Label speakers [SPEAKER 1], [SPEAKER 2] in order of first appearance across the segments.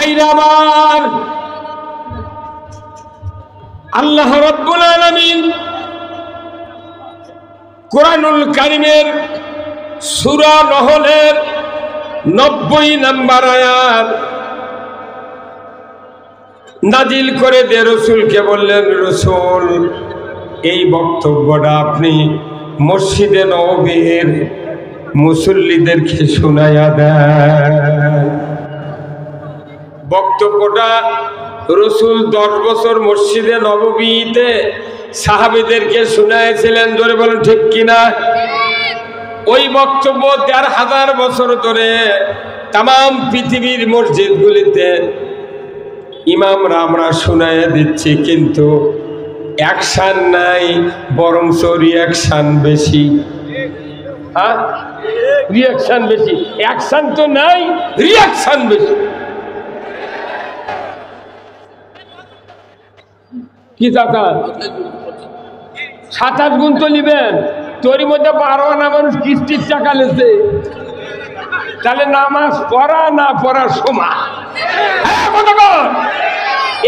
[SPEAKER 1] ভাইরা আমার, আল্লাহ রাব্বুল আলামিন কোরআনুল কারীমের সূরা নহলের 90 নম্বর আয়াত নাজিল করে দিয়ে রাসূলকে বললেন, রাসূল এই বক্তব্যটা আপনি মসজিদে নববীর মুসল্লিদেরকে শোনায়া দেন। বক্তব্যটা রাসূল 10 বছর মসজিদে নববীতে সাহাবীদেরকে শোনাইছিলেন। ধরে বলেন ঠিক কিনা? ওই বক্তব্য 1000 বছর ধরে তাম পৃথিবীর মসজিদগুলিতে ইমামরা আমরা শোনায় দিচ্ছি, কিন্তু অ্যাকশন নাই, বরঞ্চ রিয়াকশন বেশি। হ্যাঁ, রিয়াকশন বেশি, অ্যাকশন তো নাই, রিয়াকশন বেশি। কি চাচা 27 গুণ তো নিবেন, তোর মধ্যে 12 আনা মানুষ কিস্তির টাকা লেছে, তাহলে নামাজ পড়া না পড়ার সমান।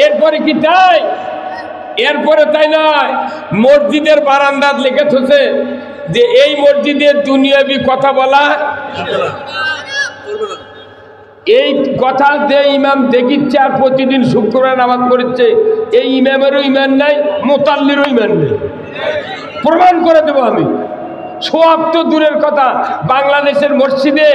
[SPEAKER 1] এরপরে কি তাই? এরপরে তাই নয়, মসজিদের বারান্দাত লিখে থুছে যে এই মসজিদের দুনিয়াবি কথা বলা, এই কথা যে ইমাম দেখিচ্ছে আর প্রতিদিন শুক্রবার নামাজ পড়ছে, এই ইমামেরও ইমান নাই, মুতাল্লিরও ইমান নেই। প্রমাণ করে দেবো আমি। সব তো দূরের কথা, বাংলাদেশের মসজিদে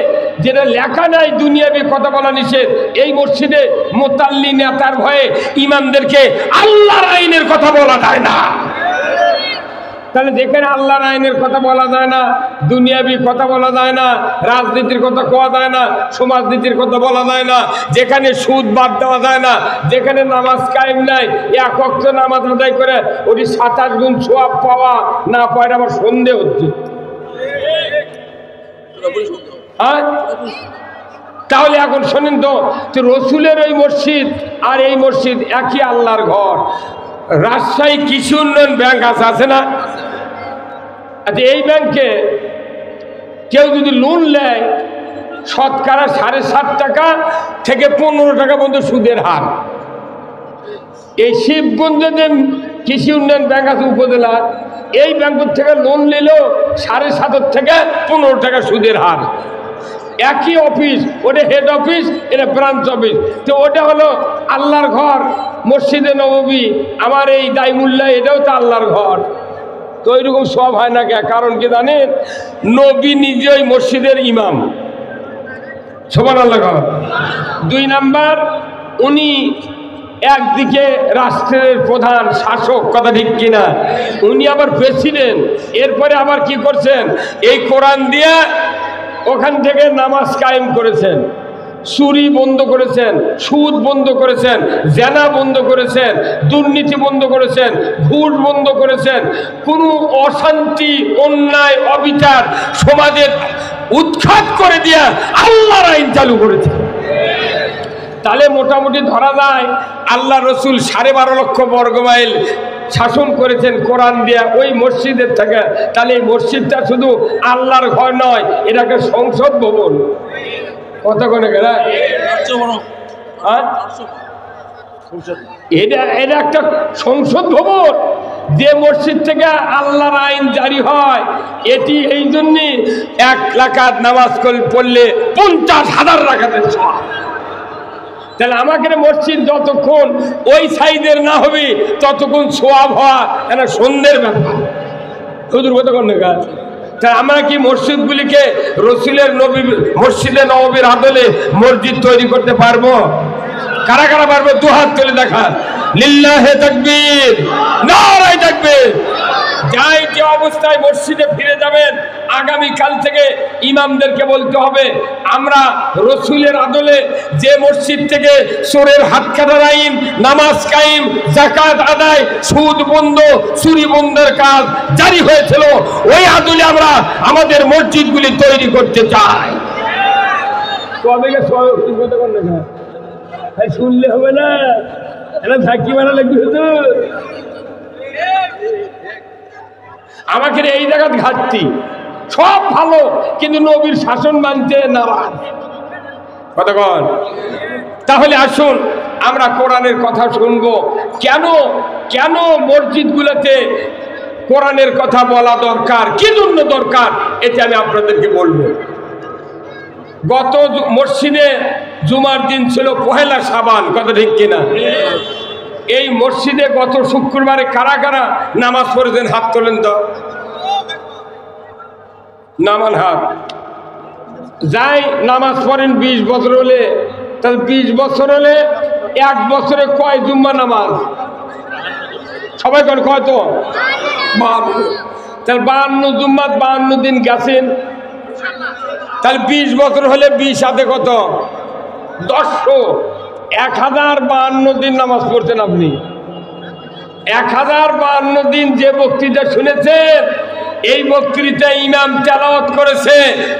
[SPEAKER 1] যেটা লেখা নাই দুনিয়াবি কথা বলা নিষেধ, এই মসজিদে মুতাল্লি নেতার ভয়ে ইমামদেরকে আল্লাহর আইনের কথা বলা যায় না। তাহলে যেখানে আল্লাহর আইনের কথা বলা যায় না, দুনিয়াবি কথা বলা যায় না, রাজনীতির কথা কোয়া যায় না, সমাজনীতির কথা বলা যায় না, যেখানে সুদ বাদ দেওয়া যায় না, যেখানে নামাজ কায়েম নাই, এক ওয়াক্ত নামাজ আদায় করে ওটি 27 গুণ সওয়াব পাওয়া না পাওয়ার আমার সন্দেহ হচ্ছে। হ্যাঁ, তাহলে এখন শোনেন তো, রসুলের ওই মসজিদ আর এই মসজিদ একই আল্লাহর ঘর। রাজশাহী কৃষি উন্নয়ন ব্যাংক আছে না? আচ্ছা, এই ব্যাংকে কেউ যদি লোন নেয়, শতকরা 7.5 টাকা থেকে 15 টাকা পর্যন্ত সুদের হার। এই শিবগঞ্জে যে কৃষি উন্নয়ন ব্যাংক আছে উপজেলা, এই ব্যাংকের থেকে লোন নিল 7.5 থেকে 15 টাকা সুদের হার। একই অফিস, ওটা হেড অফিস, এটা ব্রাঞ্চ অফিস। তো ওটা হলো আল্লাহর ঘর, মসজিদে নববী। আমার এই দাইমুল্লাহ, এটাও তো আল্লাহর ঘর। তো ওইরকম সব হয় না কে? কারণ কি জানেন? নবী নিজেই মসজিদের ইমাম। সুবহানাল্লাহ। 2 নাম্বার, উনি একদিকে রাষ্ট্রের প্রধান শাসক, কথা ঠিক কিনা? উনি আবার প্রেসিডেন্ট। এরপরে আবার কি করছেন? এই কোরআন দিয়ে ওখান থেকে নামাজ কায়েম করেছেন, চুরি বন্ধ করেছেন, সুদ বন্ধ করেছেন, জেনা বন্ধ করেছেন, দুর্নীতি বন্ধ করেছেন, ঘুষ বন্ধ করেছেন। কোনো অশান্তি, অন্যায়, অবিচার সমাজের উৎখাত করে দিয়ে আল্লাহর আইন চালু করেছে। তাহলে মোটামুটি ধরা যায় আল্লাহ রসুল 12.5 লক্ষ বর্গমাইল শাসন করেছেন কোরআন দিয়া ওই মসজিদের থেকে। তাহলে এই মসজিদটা শুধু আল্লাহর ঘর নয়, এটাকে সংসদ ভবন। কত কোনে গেল? এটা একটা সংসদ ভবন। যে মসজিদ থেকে আল্লাহর আইন জারি হয়, এটি এই জন্যে 1 রাকাত নামাজ পড়লে 50,000 রাকাতের সওয়াব। তাহলে আমাকে মসজিদ যতক্ষণ ওই সাইজের না হবে ততক্ষণ সওয়াব হওয়া একটা সন্ধ্যের ব্যাপার। হুজুর কত কোন কাজ? তা আমরা কি মসজিদগুলিকে রসুলের মসজিদে নববীর আদলে মসজিদ তৈরি করতে পারবো? কারা কারা পারবো? 2 হাত তুলে দেখান। লিল্লাহে তাকবীর, নারায়ে তাকবীর। যাই যে অবস্থায় মসজিদে ফিরে যাবেন, আগামীকাল থেকে ইমামদেরকে বলতে হবে, আমরা রসুলের আদলে যে মসজিদ থেকে চোরের হাত কাটার আইন, নামাজ কায়েম, যাকাত আদায়, সুদ বন্ধ, চুরি বন্ধের কাজ জারি হয়েছিল, ওই আদলে আমরা আমাদের মসজিদগুলি তৈরি করতে চাই। শুনলে হবে না, এটা থাকি মারা লাগবে। আমাকে এই জায়গায় ঘাটতি। সব ভালো, কিন্তু নবীর শাসন মানতে নারাজ। কতক্ষণ তাহলে আসুন আমরা কোরআনের কথা শুনবো। কেন কেন মসজিদগুলোতে কোরআনের কথা বলা দরকার, কি জন্য দরকার, এটা আমি আপনাদেরকে বলবো। গত মসজিদে জুমার দিন ছিল পহেলা শাবান, কথা ঠিক কিনা? এই মসজিদে গত শুক্রবারে কারা কারা নামাজ পড়েছেন হাত তোলেন তো, নামান হাত। যাই নামাজ পড়েন 20 বছর হলে, তাহলে 20 বছর হলে 1 বছরে কয় জুম্মা নামাজ? সবাই করে কয় তো 52। তাহলে 52 জুম্মাত 52 দিন গেছেন, তাহলে 20 বছর হলে 20 হাতে কত? 100। 1052 দিন নামাজ পড়ছেন আপনি। 1052 দিন যে বক্তৃতা শুনেছেন, এই বক্তৃতা ইমাম তেলাওয়াত করেছে,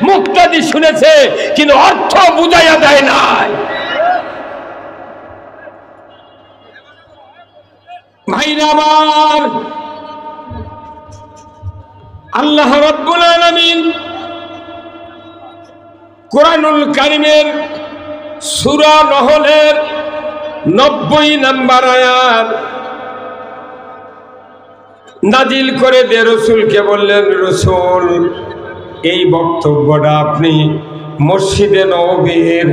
[SPEAKER 1] মুক্তাদি শুনেছে, কিন্তু অর্থ বুঝাইয়া দেয় নাই। ভাইরা আমার, আল্লাহ রাব্বুল আলামিন কোরআনুল কারীমের সূরা নহলের 90 নম্বর আয়াত নাজিল করে দে রসুলকে বললেন, রসুল এই বক্তব্যটা আপনি মসজিদে নববীর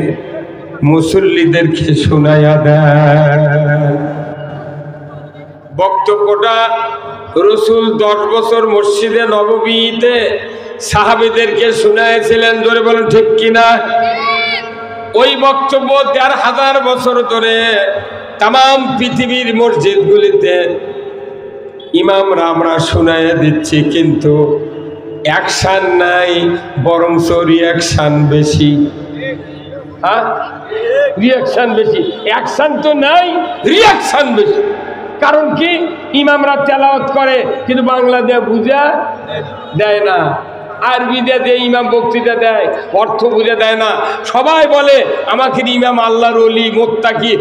[SPEAKER 1] মুসল্লিদেরকে শোনায়া দেন। বক্তব্যটা রসুল 10 বছর মসজিদে নববীতে সাহাবীদেরকে শোনাইছিলেন, ধরে বলেন ঠিক কিনা? ওই বক্তব্য 1500 বছর ধরে তাম পৃথিবীর মসজিদগুলিতে ইমামরা আমরা শোনাইয়া দিচ্ছি, কিন্তু অ্যাকশন নাই, বরঞ্চ রিয়াকশন বেশি। হ্যাঁ, রিয়াকশন বেশি, অ্যাকশন তো নাই, রিয়াকশন বেশি। কারণ কি? ইমামরা তেলাওয়াত করে কিন্তু বাংলা দিয়ে বুঝা দেয় না, আরবি দিয়ে ইমাম বক্তৃতা দেয়, অর্থ বুঝে দেয় না। সবাই বলে আমাকে ইমাম আল্লাহর ওলি, মুত্তাকি,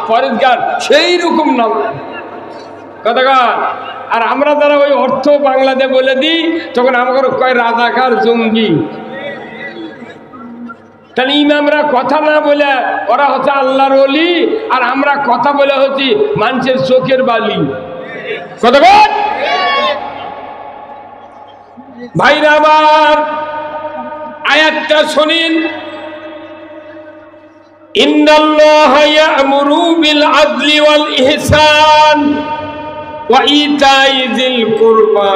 [SPEAKER 1] পরেজগার, সেই রকম নাম কথাকার। আর আমরা যারা ওই অর্থ বাংলাতে বলে দিই, তখন আমাকে কয় রাজাকার, জঙ্গি। তাহলে ইমামরা কথা না বলে ওরা হচ্ছে আল্লাহর ওলি, আর আমরা কথা বলে হচ্ছি মানুষের চোখের বালি। কথাকার ভাইরা আমার, আয়াতটা শুনিন। ইন্নাল্লাহা ইয়া'মুরু বিল আদলি ওয়াল ইহসান ওয়া ইতাই যিল কুরবা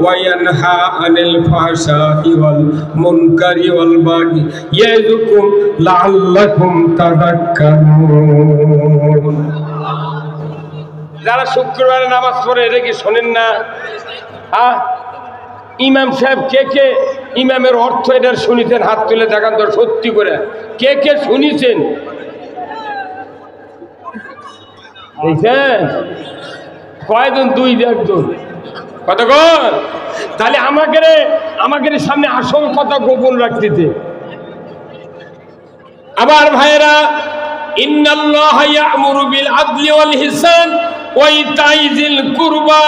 [SPEAKER 1] ওয়া ইয়ানহা আনিল ফাহশাই ওয়াল মুনকারি ওয়াল বাগি ইয়াযুকুম লাআল্লাকুম তাযাক্কারুন। যারা শুক্রবারে নামাজ পড়ে, এটা কি শোনেন না? ইমাম সাহেব কে কে ইমামের অর্থ এটা শুনিছেন? হাত তুলে দেখান তো সত্যি করে, কে কে শুনিছেন? কয়জন? 2-1 কতক্ষণ? তাহলে আমাকে সামনে আসল কথা গোপন রাখতেছে। আবার ভাইরা, ইন্নাল্লাহা ইয়া'মুরু বিল আদলি ওয়াল ইহসান ওয়া ইতাই যিল কুরবা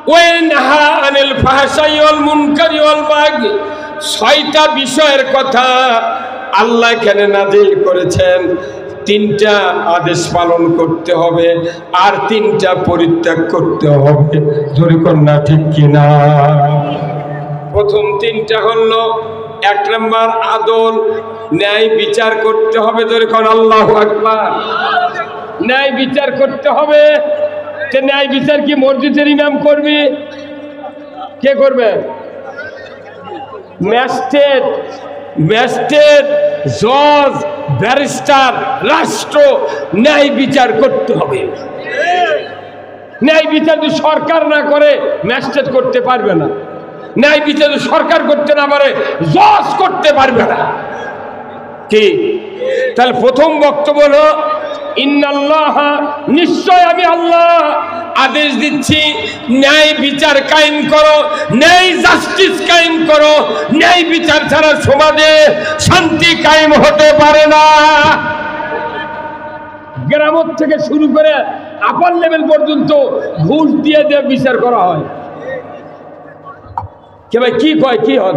[SPEAKER 1] ওয়া ইয়ানহা আনিল ফাহশাই ওয়াল মুনকারি ওয়াল বাগি। 6টা বিষয়ের কথা আল্লাহ এখানে নাজিল করেছেন। 3টা আদেশ পালন করতে হবে, আর 3টা পরিত্যাগ করতে হবে। জোরে কর না ঠিক কিনা? প্রথম 3টা হলো, 1 নম্বর আদল, ন্যায় বিচার করতে হবে। জোরে কর আল্লাহু আকবার। ন্যায় বিচার করতে হবে। যে ন্যায় বিচার কি মসজিদের ইমাম করবে? কে করবে? ম্যাজিস্ট্রেট, জজ, ব্যারিস্টার, রাষ্ট্র ন্যায় বিচার করতে হবে। ন্যায় বিচার যদি সরকার না করে, ম্যাজিস্ট্রেট করতে পারবে না। ন্যায় বিচার যদি সরকার করতে না পারে, জজ করতে পারবে না। কি? তাহলে প্রথম বক্তব্য হলো, ইন্নাল্লাহা, নিশ্চয় আমি আল্লাহ আদেশ দিচ্ছি, ন্যায় বিচার কায়েম করো, ন্যায় জাস্টিস কায়েম করো। ন্যায় বিচার ছাড়া সমাজে শান্তি কায়েম হতে পারে না। গ্রাম থেকে শুরু করে আপার লেভেল পর্যন্ত ঘুষ দিয়ে দিয়ে বিচার করা হয়। কে ভাই কি কয়? কি হয়?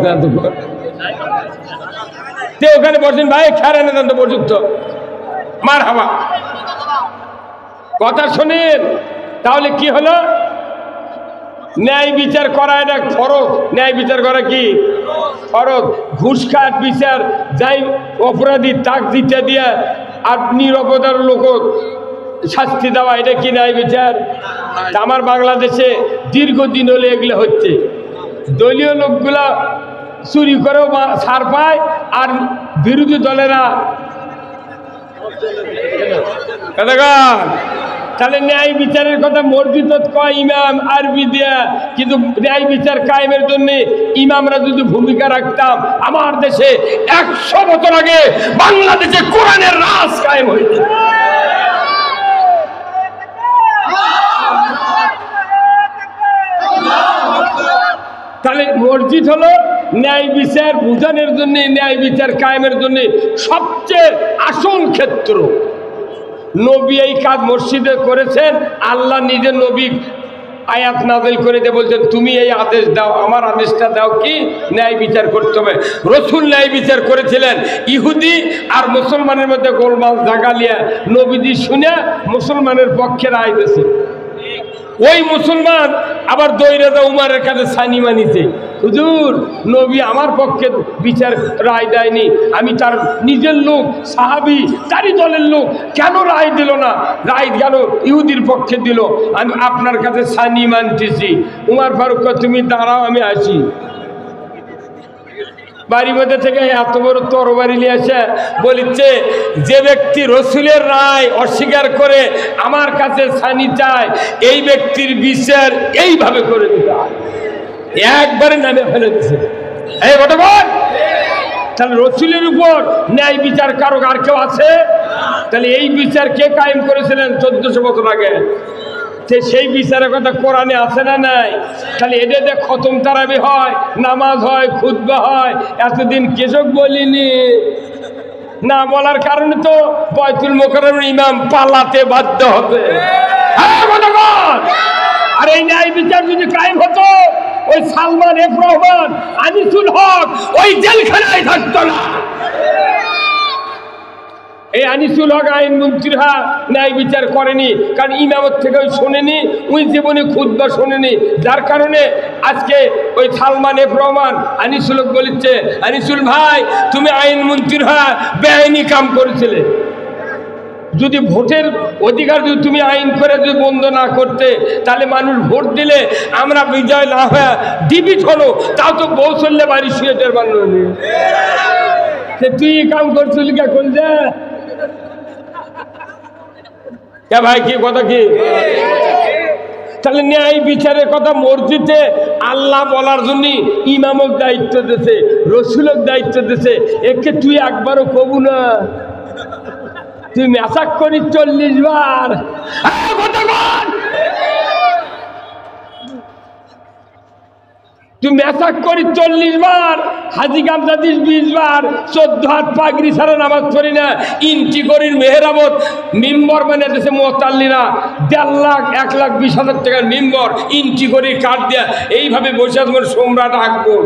[SPEAKER 1] ওখানে বসেন ভাই, খেয়াল এনে দেন তো পর্যন্ত। মারহাবা। কথা শোনেন, তাহলে কি হলো? ন্যায় বিচার করা এটা ফরজ। ন্যায় বিচার করা কি ফরজ? ঘুষ খাট বিচার যাই অপরাধী তাক দিতে দিয়া আর নিরপরাধ লোক শাস্তি দেওয়া, এটা কি ন্যায় বিচার? আমার বাংলাদেশে দীর্ঘদিন হলে এগুলো হচ্ছে। দলীয় লোকগুলা চুরি করেও ছাড় পায়, আর বিরোধী দলেরা তাহলে ন্যায় বিচারের কথা মসজিদ কয় ইমাম আরবি দেয়া, কিন্তু ন্যায় বিচার কায়েমের জন্য ইমামরা যদি ভূমিকা রাখতাম, আমার দেশে 100 বছর আগে বাংলাদেশে কোরআনের রাজ কায়েম হয়েছে। তাহলে মসজিদ হলো ন্যায় বিচার বুঝানোর জন্য, ন্যায় বিচার কায়েমের জন্য সবচেয়ে আসল ক্ষেত্র। নবী এই কাজ মসজিদে করেছেন। আল্লাহ নিজের নবী আয়াত নাযিল করে দিয়ে বলছেন, তুমি এই আদেশ দাও, আমার আদেশটা দাও কি ন্যায় বিচার করতে হবে। রসুল ন্যায় বিচার করেছিলেন। ইহুদি আর মুসলমানের মধ্যে গোলমাল জাগালিয়া নবীজি শুনে মুসলমানের পক্ষে রায় দিয়েছে। ওই মুসলমান আবার দৈরাদা উমারের কাছে সানি মানিছে, হুজুর নবী আমার পক্ষে বিচার রায় দেয়নি, আমি তার নিজের লোক সাহাবি তারই দলের লোক, কেন রায় দিল না? রায় কেন ইহুদির পক্ষে দিল? আমি আপনার কাছে সানি মানতেছি। উমার ফারুক, তুমি দাঁড়াও, আমি আসি। বাড়ির মধ্যে থেকে এত বড় তরবারি নিয়ে এসে বলিচ্ছে, যে ব্যক্তি রসুলের রায় অস্বীকার করে আমার কাছে সানি চায়, এই ব্যক্তির বিচার এইভাবে করে দিতে হয়। একবারে নামে ফেলে দিছে। এই ঘটনা, তাহলে রসুলের উপর ন্যায় বিচার কারো আর কেউ আছে? তাহলে এই বিচার কে কায়েম করেছিলেন 1400 বছর আগে? সেই বিচারের কথা কোরআনে আছে না নাই? তাহলে এটাতে খতম তারাবি হয়, নামাজ হয়, খুতবা হয়, এতদিন কেসব বলিনি। না বলার কারণে তো বাইতুল মোকাররমের ইমাম পালাতে বাধ্য হবে। আর এই ন্যায় বিচার যদি কায়েম হতো, ওই সালমান এফ রহমান, আনিসুল হক ওই জেলখানায় থাকতো না। এই আনিসুল হক আইন মন্ত্রীরা ন্যায় বিচার করেনি, কারণ ইমামত থেকে ওই শোনেনি, ওই জীবনে খুতবা শোনেনি। যার কারণে আজকে ওই সালমান এফ রহমান আনিসুল হক বলেছে, আনিসুল ভাই তুমি আইন মন্ত্রীরা বেআইনি কাম করেছিলে। যদি ভোটের অধিকার যদি তুমি আইন করে যদি বন্ধ না করতে, তাহলে মানুষ ভোট দিলে আমরা বিজয় না হয়ে ডিবিট হলো, তাও তো বউ চললে বাড়ি শুয়েটের বান্ধবী। তুই কাম করছিলি কে কোন যা ভাই, কি কথা কি? তাহলে ন্যায় বিচারের কথা মসজিদে আল্লাহ বলার জন্য ইমামক দায়িত্ব দিয়েছে, রসুলক দায়িত্ব দিয়েছে। একে তুই একবারও কবু না, তুই মেসাক করি 40 বার। তুই মেসাক করি 40 বার, হাজি গামছা দিস 20 বার, 14 হাত পাগড়ি ছাড়া নামাজ পড়ি না, ইঞ্চি করির মেহরাবত মিম্বর মানে দেশে মোতাল্লিরা 1.5 লাখ 1,20,000 টাকার মিম্বর ইঞ্চি করির কাঠ দেয়া এইভাবে বসে তোমার সম্রাট আকবর।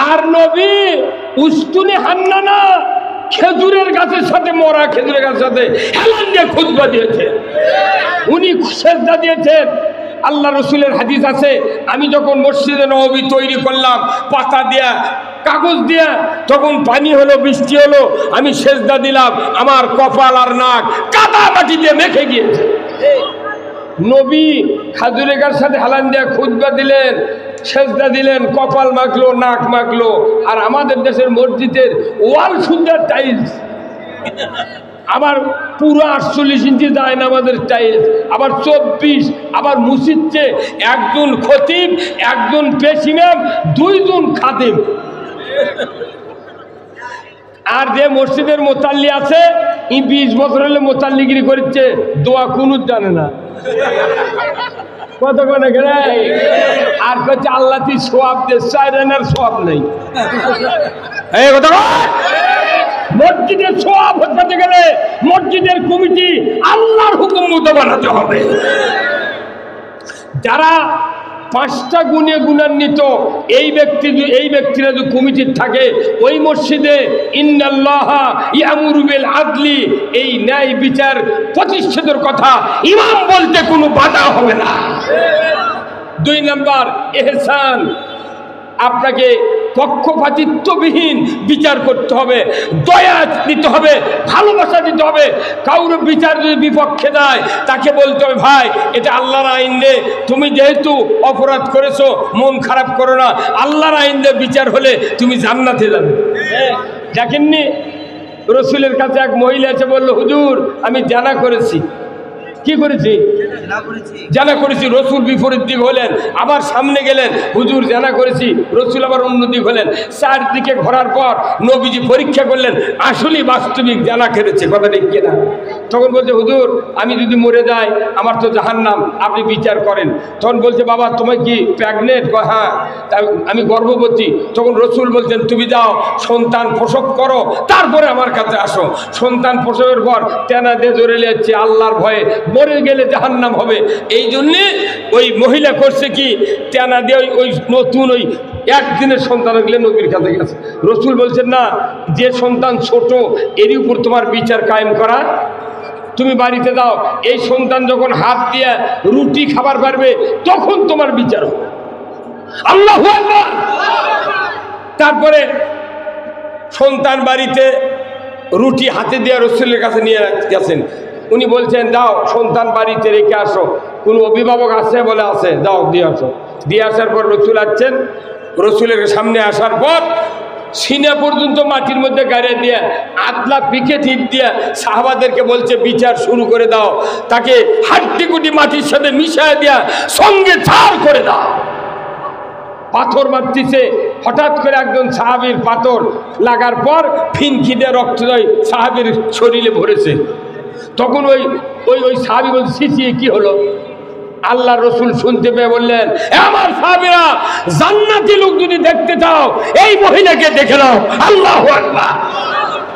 [SPEAKER 1] আর নবী উস্তুনে হান্নানা খেজুরের গাছের সাথে, মরা খেজুরের গাছের সাথে হেলান দিয়ে খুতবা দিয়েছে, উনি সেজদা দিয়েছেন। আল্লাহ রসুলের হাদিস আছে, আমি যখন মসজিদে নববী তৈরি করলাম পাতা দিয়া কাগজ দিয়া, তখন পানি হলো, বৃষ্টি হলো, আমি সেজদা দিলাম, আমার কপাল আর নাক কাদা মাটি দিয়ে মেখে গিয়েছে। নবী খাজুরের গাছের সাথে হেলান দিয়া খুতবা দিলেন, সেজদা দিলেন, কপাল মাখলো, নাক মাখলো। আর আমাদের দেশের মসজিদের ওয়াল সুন্দর টাইলস, আবার পুরো 48 ইঞ্চি যায় না আমাদের টাইলস, আবার 24, আবার মুসিদছে একজন খতিব, একজন পেশিমাম, 2 জন খাদিম। আর যে মসজিদের মোতাল্লি আছে, 20 বছর হলে মোতাল্লিগিরি করছে, দোয়া কুনুত জানে না। কত করে গেলে আর কচ্ছে আল্লাহ তুই সোয়াব দে, সাইরেনার সোয়াব নেই। এই কথা মসজিদের সোয়াব হতে গেলে মসজিদের কমিটি আল্লাহর হুকুম মতো বানাতে হবে। যারা 5টা গুণে গুণান্বিত এই ব্যক্তিরা যদি কমিটির থাকে ওই মসজিদে ইন্নাল্লাহা ইয়ামুরু বিল আদলি, এই ন্যায় বিচার প্রতিষ্ঠিতের কথা ইমাম বলতে কোনো বাধা হবে না। 2 নম্বর ইহসান, আপনাকে পক্ষপাতিত্ববিহীন বিচার করতে হবে, দয়া দিতে হবে, ভালোবাসা দিতে হবে। কারোর বিচার যদি বিপক্ষে দেয় তাকে বলতে হবে ভাই এটা আল্লাহর আইন রে, তুমি যেহেতু অপরাধ করেছো মন খারাপ করো না, আল্লাহর আইন রে বিচার হলে তুমি জান্নাতে যাবে। দেখেননি রসুলের কাছে এক মহিলা এসে বললো হুজুর আমি জানা করেছি। কি করেছি? জানা করেছি। রসুল বিপরীত দিক হলেন, আবার সামনে গেলেন, হুজুর জানা করেছি। রসুল আবার অন্য দিক হলেন। 4 দিকে ঘোরার পর নবীজি পরীক্ষা করলেন আসলেই বাস্তবিক জানা করেছে, কথা ঠিক কিনা। তখন বলছে হুজুর আমি যদি মরে যাই আমার তো জাহান্নাম, আপনি বিচার করেন। তখন বলছে বাবা তোমার কি প্রেগনেন্ট? হ্যাঁ। আমি গর্ভবতী। তখন রসুল বলছেন তুমি যাও সন্তান প্রসব করো, তারপরে আমার কাছে আসো। সন্তান প্রসবের পর টেনা দিয়ে জোরে যাচ্ছে আল্লাহর ভয়ে, মরে গেলে জাহান্নাম হবে। এই জন্যে ওই মহিলা করছে কি টেনা দিয়ে ওই নতুন ওই একদিনের সন্তান গেলে নবীর কাছে গেছে। রসুল বলছেন না, যে সন্তান ছোট এরই উপর তোমার বিচার কায়েম করা, তুমি বাড়িতে দাও। এই সন্তান যখন হাত দিয়ে রুটি খাবার পারবে তখন তোমার বিচার হবে। আল্লাহু আকবার। তারপরে সন্তান বাড়িতে রুটি হাতে দিয়ে রসুলের কাছে নিয়ে গেছেন। উনি বলছেন দাও সন্তান বাড়িতে রেখে আসো। কোন অভিভাবক আছে? বলে আছে, দাও দিয়ে আসো। দিয়ে আসার পর রসুল আসছেন। রসুলের সামনে আসার পর সিনা পর্যন্ত মাটির মধ্যে গাড়িয়ে দিয়ে আতলা পিকে ঠিক দিয়ে সাহাবাদেরকে বলছে বিচার শুরু করে দাও। তাকে হাড্ডিগুটি মাটির সাথে মিশিয়ে দিয়া সঙ্গে ছাড় করে দাও। পাথর মারতেছে, হঠাৎ করে একজন সাহাবীর পাথর লাগার পর ফিনকি দিয়ে রক্ত সাহাবীর শরীরে ভরেছে। তখন ওই সাহাবী বলছে সিসি কি হলো? আল্লাহ রসুল শুনতে পেয়ে বললেন আমার সাহাবীরা জান্নাতি লোক যদি দেখতে চাও এই মহিলাকে দেখে নাও। আল্লাহু আকবার।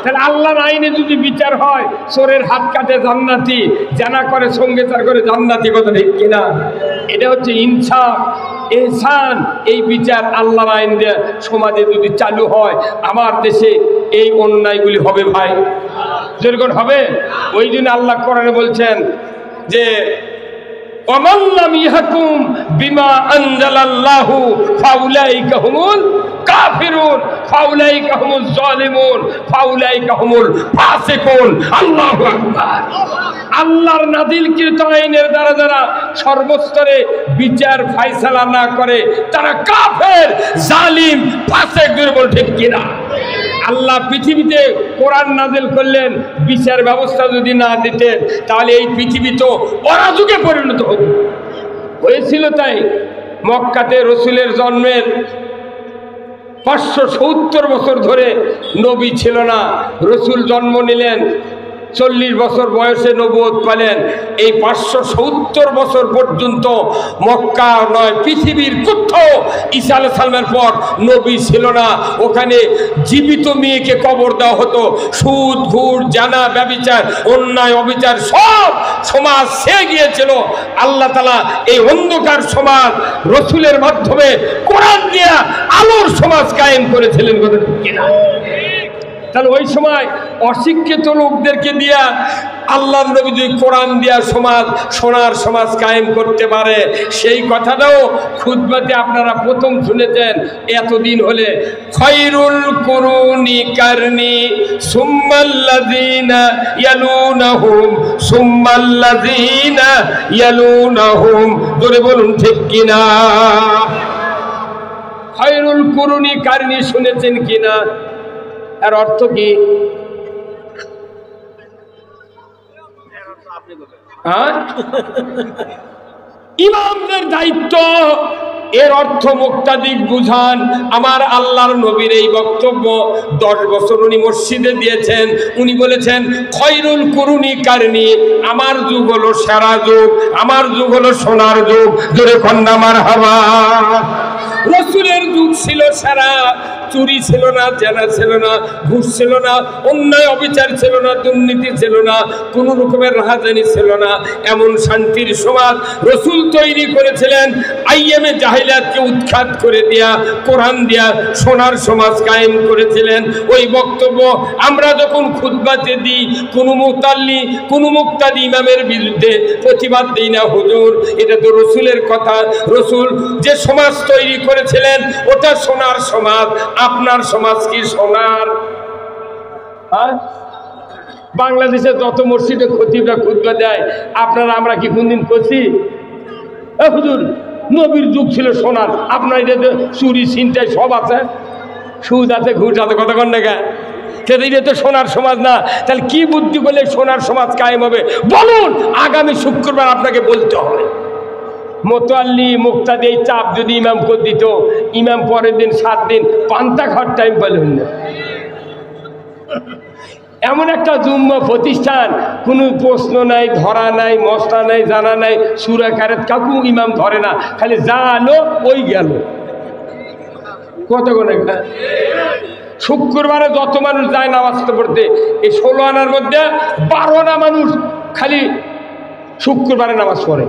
[SPEAKER 1] তাহলে আল্লাহর আইনে যদি বিচার হয় চোরের হাত কাটে জান্নাতি, জানা করে সঙ্গে তার করে জান্নাতি, কথা ঠিক কিনা? এটা হচ্ছে ইনসাফ, ইহসান। এই বিচার আল্লাহর আইন দিয়ে সমাজে যদি চালু হয় আমার দেশে এই অন্যায়গুলি হবে ভাই, যেরকম হবে। ওই জন্য আল্লাহ কোরআনে বলছেন যে ওয়ামান লাম ইয়াহকুম বিমা আনজালাল্লাহু ফাউলাইকা হুমুল কাফিরুন ফাউলাইকা হুমুজ জালিমুন ফাউলাইকা হুমুল ফাসিকুন। আল্লাহু আকবার। আল্লাহর নাযিলকৃত আইনের দ্বারা যারা সর্বস্তরে বিচার ফায়সালা না করে তারা কাফের, জালিম, ফাসিক, দুর্বল, ঠিক কিনা? আল্লাহ পৃথিবীতে কোরআন নাযিল করলেন, বিচার ব্যবস্থা যদি না দিতেন তাহলে এই পৃথিবী তো অরাজকে পরিণত হয়েছিল। তাই মক্কাতে রসুলের জন্মের 570 বছর ধরে নবী ছিল না। রসুল জন্ম নিলেন 40 বছর বয়সে নবুয়ত পেলেন। এই 570 বছর পর্যন্ত মক্কা নয় পৃথিবীর কোথাও ঈসা আলাইহিস সালামের পর নবী ছিল না। ওখানে জীবিত মেয়েকে কবর দেওয়া হতো। সুদ, ঘুষ, জানা, ব্যভিচার, অন্যায়, অবিচার সব সমাজ ছেয়ে গিয়েছিল। আল্লাহ তাআলা এই অন্ধকার সমাজ রসুলের মাধ্যমে কোরআন দিয়ে আলোর সমাজ কায়েম করেছিলেন, কথা ঠিক কিনা? তাহলে ওই সময় অশিক্ষিত লোকদেরকে দিয়া আল্লাহ নবী যদি কোরআন দিয়া সমাজ সোনার সমাজ কায়েম করতে পারে, সেই কথাটাও খুতবাতে আপনারা প্রথম শুনেছেন। এতদিন হলে খায়রুল কুরুনি কারনি সুম্মাল্লাযিনা ইয়ালুনাহুম সুম্মাল্লাযিনা ইয়ালুনাহুম, জোরে বলুন ঠিক কিনা? খায়রুল কুরুনি কারনি শুনেছেন কিনা? এর অর্থ কি? ইমামদের দায়িত্ব। এর অর্থ মুক্তাদিক বুঝান। আমার আল্লাহর নবীর এই বক্তব্য 10 বছর উনি মসজিদে দিয়েছেন। উনি বলেছেন খায়রুল কুরুনি কারনি, আমার যুগ হলো সেরা যুগ, আমার যুগ হলো সোনার যুগ। জোরে কন্যা মারহাবা। রসুলের যুগ ছিল সেরা, চুরি ছিল না, জেনা ছিল না, ঘুষ ছিল না, অন্যায় অবিচার ছিল না, দুর্নীতি ছিল না, কোনো রকমের রাহাজানি ছিল না। এমন শান্তির সমাজ রসুল তৈরি করেছিলেন। আইএমএ জাহিলিয়াতকে উৎখাত করে দেয়া, কোরআন দিয়া সোনার সমাজ কায়েম করেছিলেন। ওই বক্তব্য আমরা যখন খুতবাতে দিই, কোনো মুতাল্লি, কোনো মুক্তাদি ইমামের বিরুদ্ধে প্রতিবাদ দিই না। হুজুর, এটা তো রসুলের কথা। রসুল যে সমাজ তৈরি করেছিলেন ওটা সোনার সমাজ। আপনার সমাজ কি সোনার? বাংলাদেশে যত মসজিদে খতিবরা খুতবা দেয়, আপনারা আমরা কি কোনদিন করছি? হুজুর, নবীর যুগ ছিল সোনার, আপনার এটা চুরি ছিনতাই সব আছে, সুদ আছে, ঘুষ আছে, কতক্ষণ দেখা এটা তো সোনার সমাজ না। তাহলে কি বুদ্ধি করলে সোনার সমাজ কায়েম হবে বলুন? আগামী শুক্রবার আপনাকে বলতে হবে। মোতাল্লি মুক্তাদি এই চাপ যদি ইমাম করে দিত, ইমাম পরের দিন 7 দিন পান্তা খাওয়ার টাইম পেলেন না। এমন একটা জুম্মা প্রতিষ্ঠান, কোনো প্রশ্ন নাই, ধরা নাই, মশলা নাই, জানা নাই, সূরা কারাত কাকু ইমাম ধরে না, খালি যা আলো ওই গেল। কতক্ষণ একটা শুক্রবারে যত মানুষ যায় নামাজ পড়তে, এই 16 আনার মধ্যে 12 আনা মানুষ খালি শুক্রবারে নামাজ পড়ে।